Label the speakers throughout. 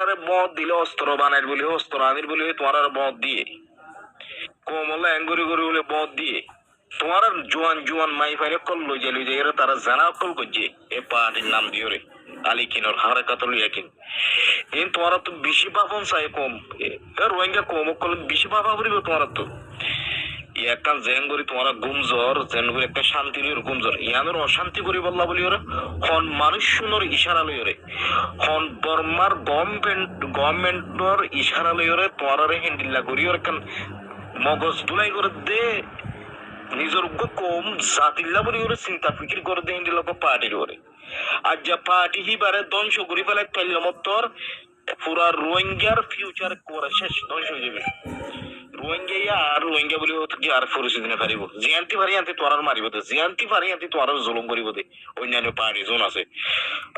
Speaker 1: মদ দিলে অস্ত্র বানাই বলে অস্ত্র আনির বলে তোমার মদ দিয়ে কোমলে অ্যাঙ্গুরি করে বলে মদ দিয়ে তোমার জোয়ান জোয়ান মাই ফাইনে কল লই যাই এরা তারা জানা কল করছে এ পার্টির নাম দিয়ে রে আলি কিনোর হারে কাতল ইয়াকিন এন তোমার তো বেশি পাপন চাই কম রোহিঙ্গা কম কল বেশি পাপা পড়িব তোমার তো ইয়াকান জেন করি তোমার গুমজর জেন করি একটা শান্তি লইর গুমজর ইয়ানোর অশান্তি করি বললা বলি ওরা হন মানুষ শুনোর ইশারা লই ওরে হন বর্মার গভর্নমেন্টর ইশারা লই ওরে তোমার হ্যান্ডিল্লা করি ওর কান মগজ দুলাই করে দে নিজের কম জাতিল্লা বলি ওরে চিন্তা ফিকির করে দে হ্যান্ডিল পার্টির ওরে আর যা পার্টি হিবারে ধ্বংস করি ফেলে তৈলমত্তর পুরা রোহিঙ্গার ফিউচার করে শেষ ধ্বংস হয়ে যাবে রোহিঙ্গা আর রোহিঙ্গা বলে আর ফরিসি দিনে পারিব জিয়ান্তি পারি আনতে তোরার মারিব দে জিয়ান্তি পারি আনতে তোরার জুলুম করিব দে অন্যান্য পার্টি জোন আছে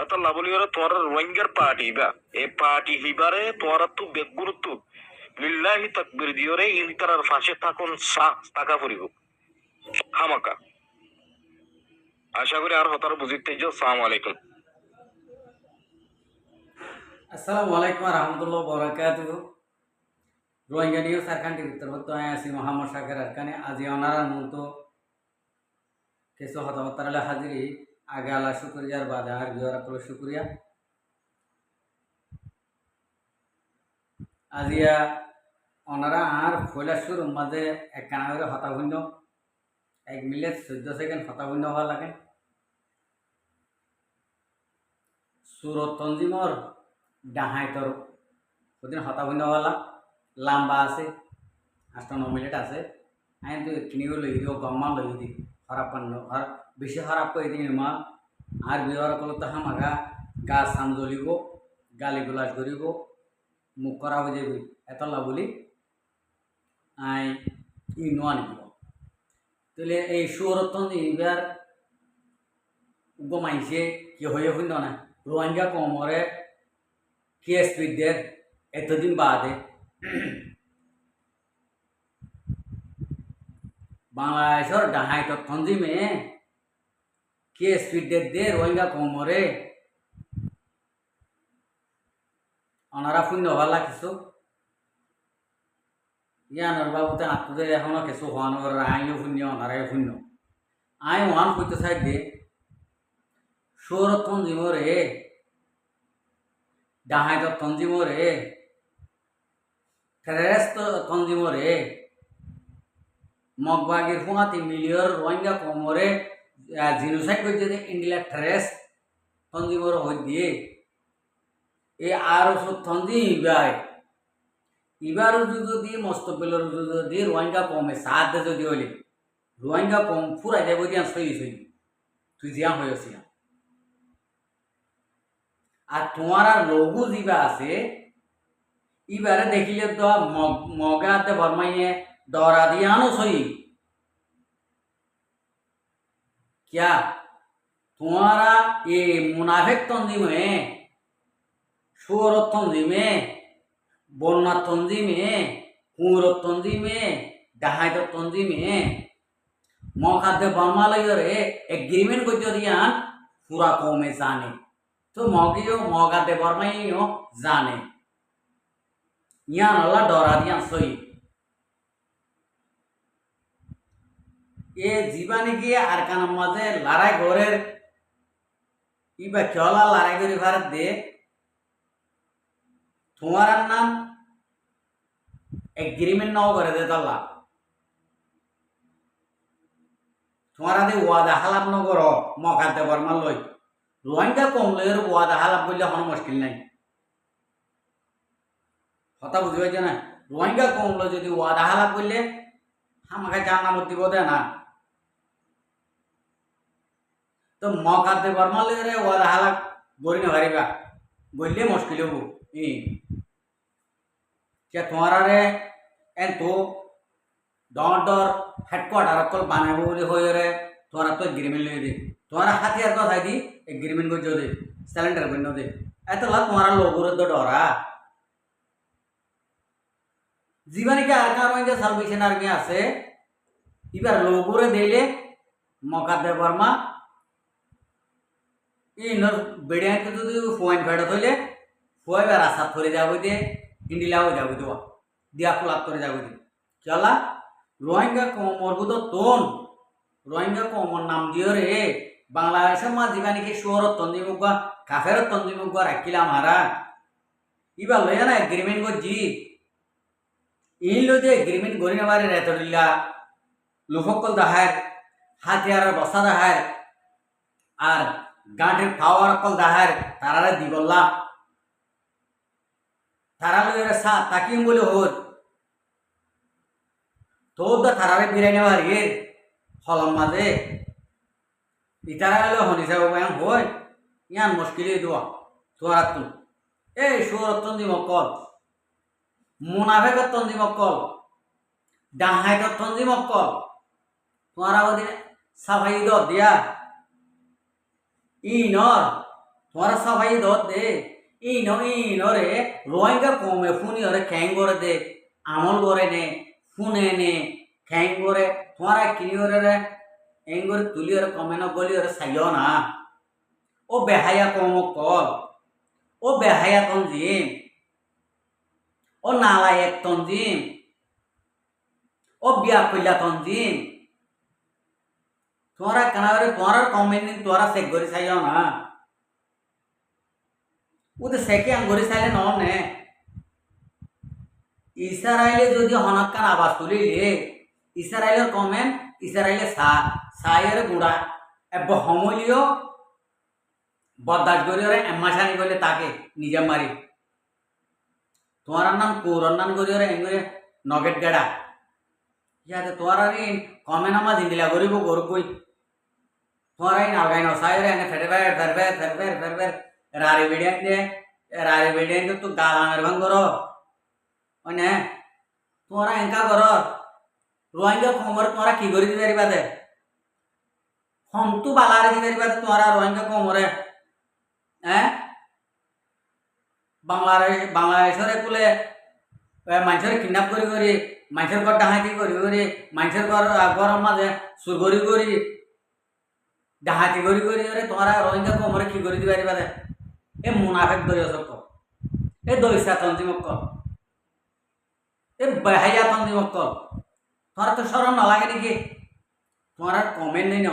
Speaker 1: অর্থাৎ লাভলি ওরা তোর রোহিঙ্গার পার্টি বা এই পার্টি হিবারে তোরা তো বেগুরুত্ব লিল্লাহি তাকবীর দিওরে ইনতারার ফাঁসে থাকুন টাকা পড়িব হামাকা আশা করি আর হতার বুঝিতে যাও। আসসালামু আলাইকুম।
Speaker 2: আসসালামু আলাইকুম রহমতুল্লাহ বরকাতুহু রোহিঙ্গা নিউজ আরকান্টি উত্তরবর্তী আছি মোহাম্মদ শাকের আরকানে আজি অনারার মতো কিছু হতাহতারালে হাজিরি আগে আল্লাহ শুক্রিয়ার বাদে আর বিওয়ারাকুল শুক্রিয়া আজিয়া অনারা আর ফয়লা শুরুর মাঝে একখানা করে হতাশূন্য 1 মিনিট 14 সেকেন্ড হতাশূন্য হওয়া লাগে সুরত তঞ্জিমর ডাহাইতর ওদিন হতাশূন্য হওয়া লম্বা আছে 8-9 মিনিট আছে আইন তো কিনিও লই দিও গম্মা লই দি খারাপ পান্ন আর বেশি খারাপ করে দিন মা আর বিহার করলে তো হামাগা গা সাম জ্বলিব গালি গুলাস করিব মুখ করা হয়ে যাবি এতলা বলি আই ই নোয়া নিব তাহলে এই সুরতন এইবার গমাইছে কি হয়ে হইল না রোহিঙ্গা কমরে কেএসপিদের এতদিন বাদে বাংলাদেশের ডাহাইত তঞ্জিমে কেএসপিদের দে রোহিঙ্গা কমরে ওনারা শূন্য হওয়ালা কিছু ইয়ানোর বাবুতে আত্মদে এখনো কিছু হওয়ানোর আইনও শূন্য ওনারাই শূন্য আই ওয়ান হইতে চাই দে সুর তঞ্জিমরে ডাহাইত তঞ্জিমরে টেরেস্ট তঞ্জিমরে মগবাগির ফুঙাতি মিলিয়র রোহিঙ্গা কমরে জিনোসাইড করছে যে ইন্ডিয়া টেরেস তঞ্জিমর হয়ে দিয়ে এই আরো সব তঞ্জি ইবারও যদি মস্তবেলের যদি রোহিঙ্গা কমে সাথ যদি হলে রোহিঙ্গা কম ফুরাই যাবো দিয়া সই তুই জিয়া হয়ে আসি আর তোমার আর লঘু যা আছে ইবারে দেখিলে তো মগাতে বর্মাইয়ে डरा दिया नो सही क्या तुम्हारा ये मुनाफिक तंजीम है शोरत तंजीम है बन्ना तंजीम है कुरत तंजीम है डाहाइत तंजीम है मौकाते बर्मा लगे रे एग्रीमेंट को जो दिया पूरा कौमे जाने तो मौकियो मौकाते बर्मा ही जाने यहाँ अल्लाह डरा दिया सही এ জীবানে গিয়ে আর কানার মাঝে লড়াই ঘরের ইবা খেলা লড়াই করে ভারত দে তোমার নাম এগ্রিমেন্ট নাও করে দে তাল্লা তোমার আদে ওয়াদা হালাপ ন করো মকা দেবার মান লই রোহিঙ্গা কম লই ওয়াদা হালাপ বললে কোনো মুশকিল নাই কথা বুঝি পাইছে না রোহিঙ্গা কম লই যদি ওয়াদা হালাপ বললে আমাকে জান্নাত দিব দে না तो मौका दे बर्मा ले रे वाला हालत बोरी न भरेगा बोलले मुश्किल हो क्या तुम्हारा रे एन तो डॉटर हेडक्वार्टर कल बाने बोले हो रे तुम्हारा तो एग्रीमेंट ले दे तुम्हारा हाथियार को थाई दी एग्रीमेंट को जो दे सिलेंडर बनो दे ऐ तो ला तुम्हारा लोगो रे तो डरा जीवन के आरकार में सालवेशन आर्मी आसे इबार लोगो रे देले मौका दे बर्मा ই নর বেড়িয়া তো যদি পয়েন্ট ফেড়া হইলে ফুয়াইবার আশা ধরে যাবো দিয়ে ইন্ডিলাও যাবো দেওয়া দিয়া ফুলাপ করে যাবো দিয়ে চলা রোহিঙ্গা কমরবুদ তোন রোহিঙ্গা কমর নাম দিও রে বাংলাদেশের মা জীবানিকে শহরত তঞ্জিমুগা কাফেরত তঞ্জিমুগা রাখিলাম হারা ইবার লইয়া না এগ্রিমেন্ট করছি ইন লই যে এগ্রিমেন্ট করি নেবারে রেতরিল্লা লোকসকল দাহার হাতিয়ারের বস্তা দাহার আর গাঁটের পাওয়ার অকল দাহার তারারে দিবল্লা তারা লইয়া সা তাকিম বলে হোর তোর দা তারারে বিরাই নেবার এর হলম মাঝে ইতারা হলে হনিসা বাবা হয় ইয়ান মুশকিলে দেওয়া তোরা তুন এই সুরতন দি মকল মুনাফেকর তন্দি মকল ডাহাইকর তন্দি মকল তোরা ওদি সাফাই দত দিয়া ই নর তোরা সাফাই দত দে ই নরে রোহিঙ্গা কমে ফুনি ওরে খ্যাং করে দে আমল করে নে ফুনে নে খ্যাং করে তোরা কিনি ওরে রে এং করে তুলি ওরে কমে ন গলি ওরে সাইও না ও বেহায়া কম কল ও বেহায়া তঞ্জিম ও নালায়েক তঞ্জিম ও বিয়া কইলা তঞ্জিম তোরা কানারে তোরা কমেন্ট তোরা চেক করে চাইও না ওদের সেকে আঙ্গুরি চাইলে নে ইসরায়েলে যদি হনকান আবাস তুলিলে ইসরায়েলের কমেন্ট ইসরায়েলে সাইয়ের গুড়া এব সমলীয় বরদাস্ত করি ওরে এম্মাশানি করলে তাকে নিজে মারি তোমার নাম কৌরন্নান করি ওরে এঙ্গুরে নগেট গেড়া ইয়াতে তোমার আর কমে নামা জিন্দিলা করিব গরু কই তোমার আইন আলগাই নসাইরে এনে ফেরবের রারি বেডিয়ান দে তো গালামের ভাঙ করো অনে তোমরা এঙ্কা করো রোহিঙ্গা কমর তোমরা কি করে দিবে পারিবাদে হন্তু বালারে দিবে পারিবাদে তোমরা রোহিঙ্গা কমরে হ্যাঁ বাংলাদেশের কুলে মানুষের কিডন্যাপ করি মানুষের ঘর ডাহাতি করি মানুষের ঘরের মাঝে চুর করি ডাহাতি করি ওরে তোমরা রোহিঙ্গা কমরে কি করে দিবে পারিবাদে এ মুনাফেক দই অসক এ দইসা তঞ্জিমক্কল এ বেহাইয়া তঞ্জিমক্কল তোমার তো সরম না লাগে নাকি তোমার কমেন্ট নেই ন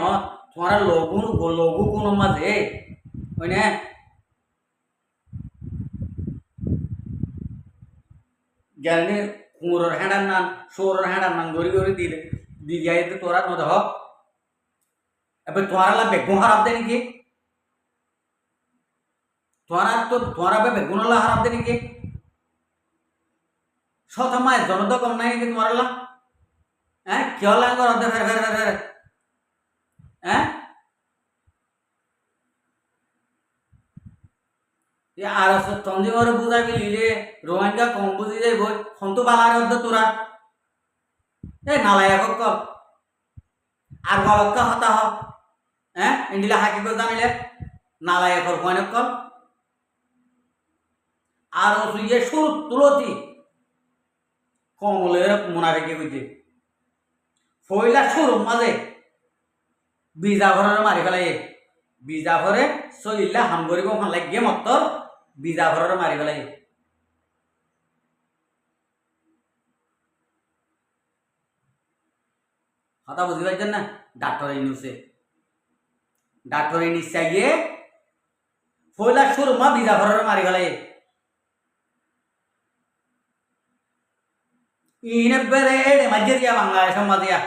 Speaker 2: তোমার লঘু কোনো মাঝে ওই না জ্ঞানী কুমোরের হ্যাঁড়ার নান সৌরের হ্যাঁড়ার নান গড়ি দিলে দিদিয়া তোরা নদেহ এবার তোমার বেগুন হারাপ দে নাকি তোমারা বেগুন হারাপ দে নাকি মায়ের জনতা কম নাই নাকি তোমার হ্যাঁ কিয় লাগে ফের হ্যাঁ আর তঞ্জিমরে বুঝাবি লিলে রোহিঙ্গা কম বুঝি যাইব সন্তু বালার অর্ধ তোরা এ নালায়াক কল আর গলক্কা হতা হ হ্যাঁ ইন্ডিলা হাকি করে জানিলে নালায়াকর ভয়নক কল আর ইয়ে সুর তুলতি কমলের মুনাফেকে কইতে ফইলা সুর মাঝে বিজাভরের মারি ফেলাই বিজাভরে চলিলা হাম করিব ভাল লাগে মত্তর বিজাভরের মারি ফেলাই কথা বুঝি পাইছেন না ডাক্তার ইনুস চাইয়ে ফইলা সুর মা বিজাভরের মারি ফেলাই ইনে বেড়ে মাঝে দিয়া বাংলাদেশের মাঝিয়া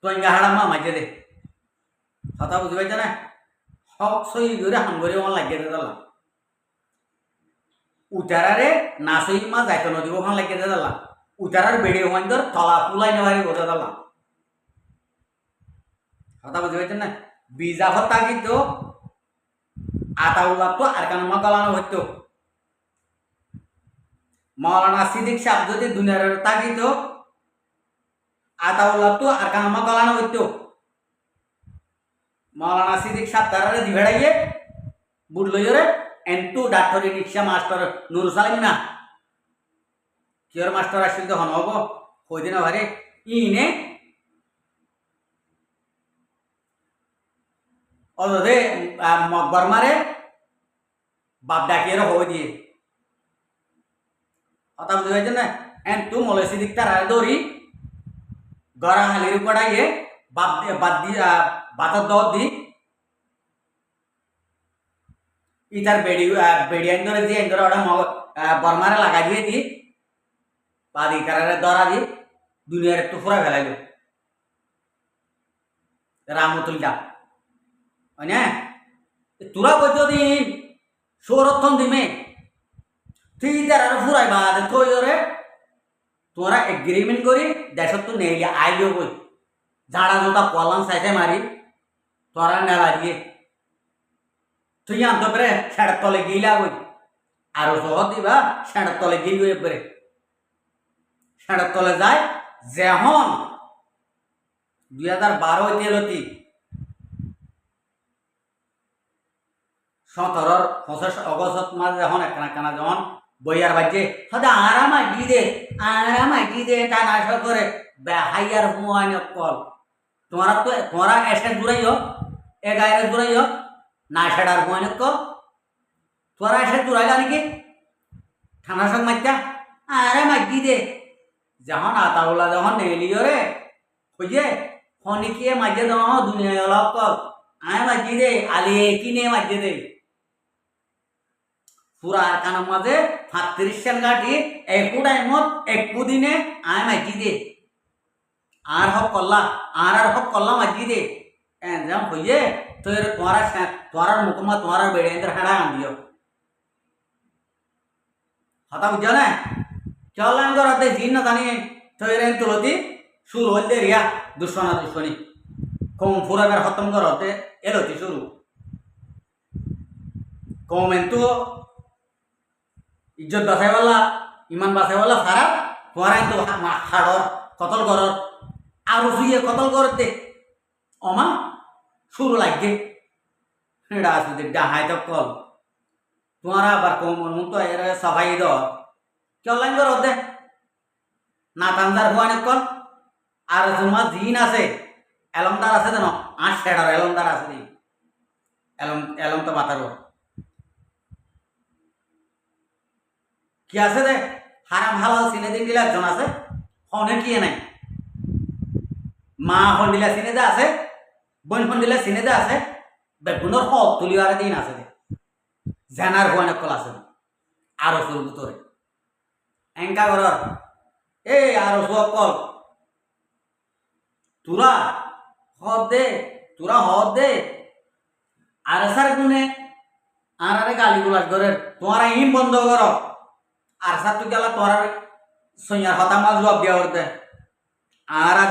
Speaker 2: তোঙ্গা হাড়া মা মাঝে দে কথা বুঝি পাইছে না হক সই করে হাম করে আমার লাগিয়ে দিলাম উতারারে না সই মা যাইতে নদী ওখান লাগিয়ে দিলাম উতারার বেড়ে ওখান ধর তলা পুলাই নেবারি করে দিলাম কথা বুঝি পাইছেন না বিজা হত্যা কিন্তু আতাউল্লাহ তো আর কেন মা গলানো হইতো মৌলানা সিদ্দিক সাহেব যদি দুনিয়ার তাকিত আতাউল্লাহ তো আর কেন মা গলানো হইতো মৌলানা সিদ্দিক সাহেব তারারে দিভেড়াইয়ে বুট লইরে এন্টু ডাক্তারি রিক্সা মাস্টার নুর সালিম না কিয়র মাস্টার আসছিল তো হন হব কই দিন ভারে ইনে অদে মকবর মারে বাপ ডাকিয়ে হয়ে দিয়ে কথা বুঝতে পারছেন না এন তু মলেসি দিক তার দৌড়ি গড়া হালির কড়াইয়ে বাদ দি বাতার দর দি ইতার বেড়ি আইন ধরে দিয়ে ধরে ওটা বর্মারে লাগাই দিয়ে দি বাদ ইতারে দরা দি দুনিয়ার একটু ফুরা ফেলাইল রামতুলটা না তোরা কই যদি সৌরক্ষণ দিমে তুই তার আর ফুরাই বাদ থই রে তোরা এগ্রিমেন্ট করি দেশত তো নেই আইলিও কই ঝাড়া জোতা পলান সাইতে মারি তোরা নেলা দিয়ে তুই আনতে পারে সেটার তলে গিলা কই আরো সহজ দিবা সেটার তলে গিয়ে পারে সেটার তলে যায় যেমন 2012 তেলতি 17 অগস্ট মাস যখন একখানা যখন বইয়ার বাজে সদা আরাম আইটি দে তা নাশ করে হাইয়ার হুয়াইন কল তোমরা এসে জুড়াইও এ গায়ের জুড়াইও না সেটার হুয়াইন কল তোরা এসে জুড়াইলা নাকি ঠান্ডা সব মাইতা আরাম আইটি দে যখন আতাউলা যখন নেলিও রে বুঝে ফনিকিয়ে মাঝে দেওয়া দুনিয়ায় অলপ কল আয় মাঝি দে আলি কিনে মাঝে দে পুরা কানার মাঝে 35 সাল গাঠি একু টাইমত একু দিনে আয় মাঝি দে আর হক কল্লা মাঝি দে যেমন বুঝে তোর তোমার মুখমা তোমার বেড়ে হাড়া আন দিও হতা বুঝছো না চল রাতে জিন না জানি তোর তুলতি শুরু হইতে রিয়া দুশ্মনী কম ফুরাবের খতম করতে এলতি শুরু কম এন্তু ইজ্জত বাঁচাইওয়ালা ইমান বাঁচাইওয়ালা খারাপ তোমার কিন্তু হাড়র কতল করর আর শুয়ে কতল করতে অমা শুরু লাগবে এটা আসলে ডাহাই তো কল তোমার আবার কম মন তো এর সবাই দ চলাইন করতে না তান্দার হুয়ানে কল আর তোমার জিন আছে এলমদার আছে জানো 8 শেডার এলমদার আছে এলম তো মাথার কি আছে রে হারাম হালাল সিনে দিন দিলে একজন আছে হনে কি নাই মা হন দিলে সিনে দে আছে বোন হন দিলে সিনে দে আছে বেগুনের হক তুলিওয়ার দিন আছে জানার হুয়ানে কল আছে আরো সুর ভিতরে এঙ্কা ঘর এই আরো সব কল তোরা হদ দে আর সার গুনে আর আরে গালি গুলাস করে তোমার ইম বন্ধ কর আর সার তুই গেলা তোর সৈয়ার হতা মাল জবাব দিয়া করতে আরা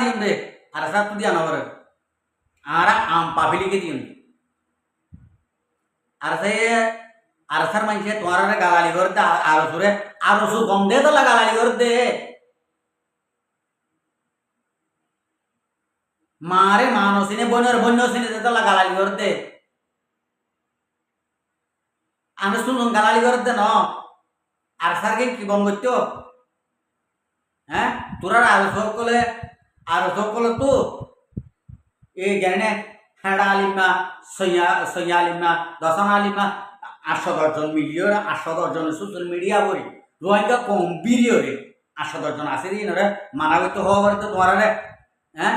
Speaker 2: দিন দে আর সার তুই দিয়া না করে আরা আম পাবিলিকে দিন আর সে আর সার মাইছে তোমার গালালি করতে আরো সু গম দে তো গালালি করতে মারে মানসিনে বন্যসিনে যেতে গালালি করতে আমি শুনুন গালালি করতে ন আর সারকে কি বন করতো হ্যাঁ তোরা আরো সকলে তো এই জ্ঞানে হেডা আলিমা সৈয়া আলিমা দশন আলিমা 810 জন মিলিয়ন 810 জন সোশ্যাল মিডিয়া বই রোহিঙ্গা কম বিরিয় রে 810 জন আছে দিন রে মানাবিত হওয়া করে তো তোমার রে হ্যাঁ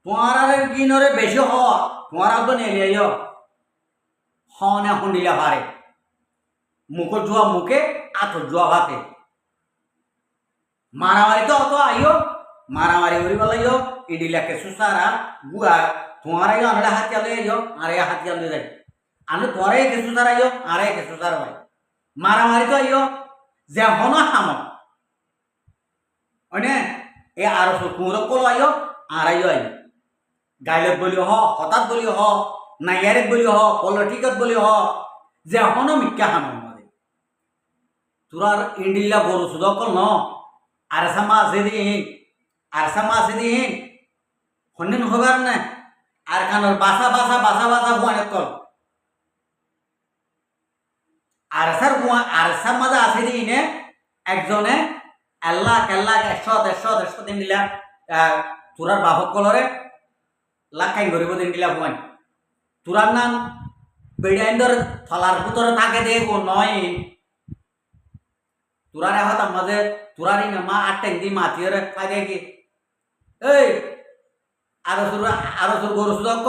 Speaker 2: তোমার কি নরে বেশি হওয়া তোমার তো নেলিয়ে হনে হন্ডিলা পারে মুখে জুয়া মুখে আতর জুয়া ভাতে মারামারি তো অত আইও মারামারি উড়ি বলাইও ইডিলাকে সুসারা গুয়া তোমার আইও আমরা হাতিয়া লই আইও আর হাতিয়া লই যাই আমি তোমার কে সুসারা আইও আর কে সুসারা ভাই মারামারি তো আইও যে হন হাম অনে এ আর কুমরক কল আইও আর আইও আইও গাইলত বলি হঠাৎ বলি নাইয়ারেত বলি পলিটিকত বলি যে হন মিক্কা হাম তোরার ইন্ডিল্লা গরু সুদকল ন আরসামা আছে দিন হন্যন হবার না আর কানোর বাসা হুয়ানে কল আরসার মাঝে আছে দিন একজনে আল্লাহ 100 দিন দিলা তোরার বাহক কলরে লাখাই গরিব দিন দিলা হুয়ান তোরার নাম বেড়াইন্দর থলার ভিতরে থাকে দেখো নয় তোরারে হত আমাদের তোরারি না মা আটেন দি মাতিয়ে থাকে কি এই আরো সুর গরু সুদক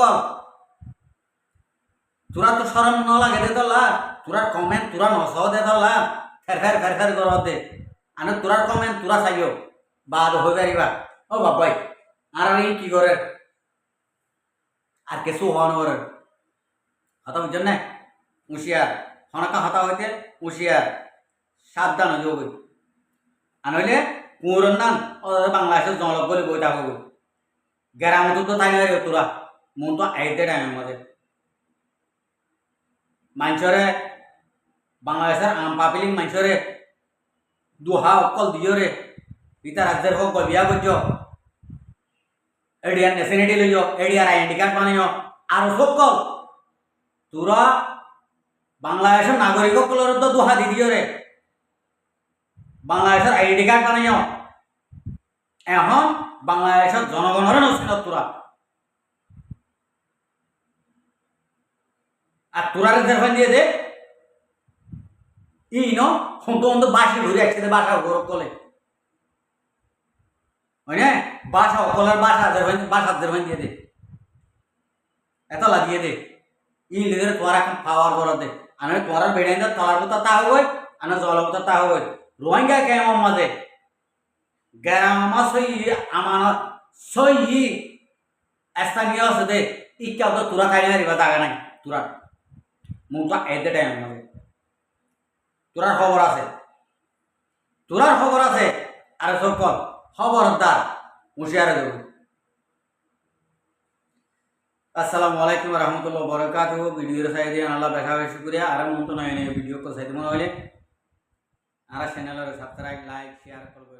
Speaker 2: তোরা তো শরম ন লাগে দে তোলা তোরার কমেন্ট তোরা নশ দে তোলা ফের ফের কর দে আনে তোরার কমেন্ট তোরা চাইও বাদ হয়ে পারিবা ও বাবাই আর এই কি করে আর কিছু হওয়ানো করে হতা বুঝছেন না হুঁশিয়ার হনকা হতা হইতে হুঁশিয়ার সাবধান হয়ে যাবে আর নইলে কুঁড়োর নাম বাংলাদেশের জনলক বলে বই থাকবো গ্রামত তো তাই নয় তোরা মন তো আইতে টাইমের মধ্যে মানুষরে বাংলাদেশের আম পাপিলিং মানুষরে দুহা অকল দিও রে ইতা রাজ্যের হোক বিয়া করছ এডিয়ার নেশনালিটি লইও এডিয়ার আইডেন্টি কার্ড বানাইও আর সকল তোরা বাংলাদেশের নাগরিক সকলের তো দুহা দি দিও রে বাংলাদেশের আইডেন্টি কার্ড বানাইও এখন বাংলাদেশের জনগণের নসিনত তোরা আর তোরা রেজার্ভেন দিয়ে দে ই ন হন্ত বাসি ঘুরে একসাথে বাসা গৌরব কলে হয় না বাসা অকলের বাসা দেরভেন দিয়ে দে এত লাগিয়ে দে ই লিদের তোরা পাওয়ার করা দে আনে তোরা বেড়াইন তলার কথা তা হই আনে জল কথা তা হই রোহিঙ্গা কেমন মাঝে গ্রামা সই আমানত সই স্থানীয় আছে দে ইকা তো তোরা খাই না জায়গা নাই তোরা মুখটা এতে টাইম আমাদের তোরার খবর আছে আর সকল খবরদার হুঁশিয়ারে দেব আসসালামু আলাইকুম রহমতুল্লাহ বরকাত ভিডিওর সাইড দিয়ে আল্লাহ দেখা বেশি করিয়া আর মন তো নয় ভিডিও কল সাইড মনে হলে আর চ্যানেলের সাবস্ক্রাইব লাইক শেয়ার করবে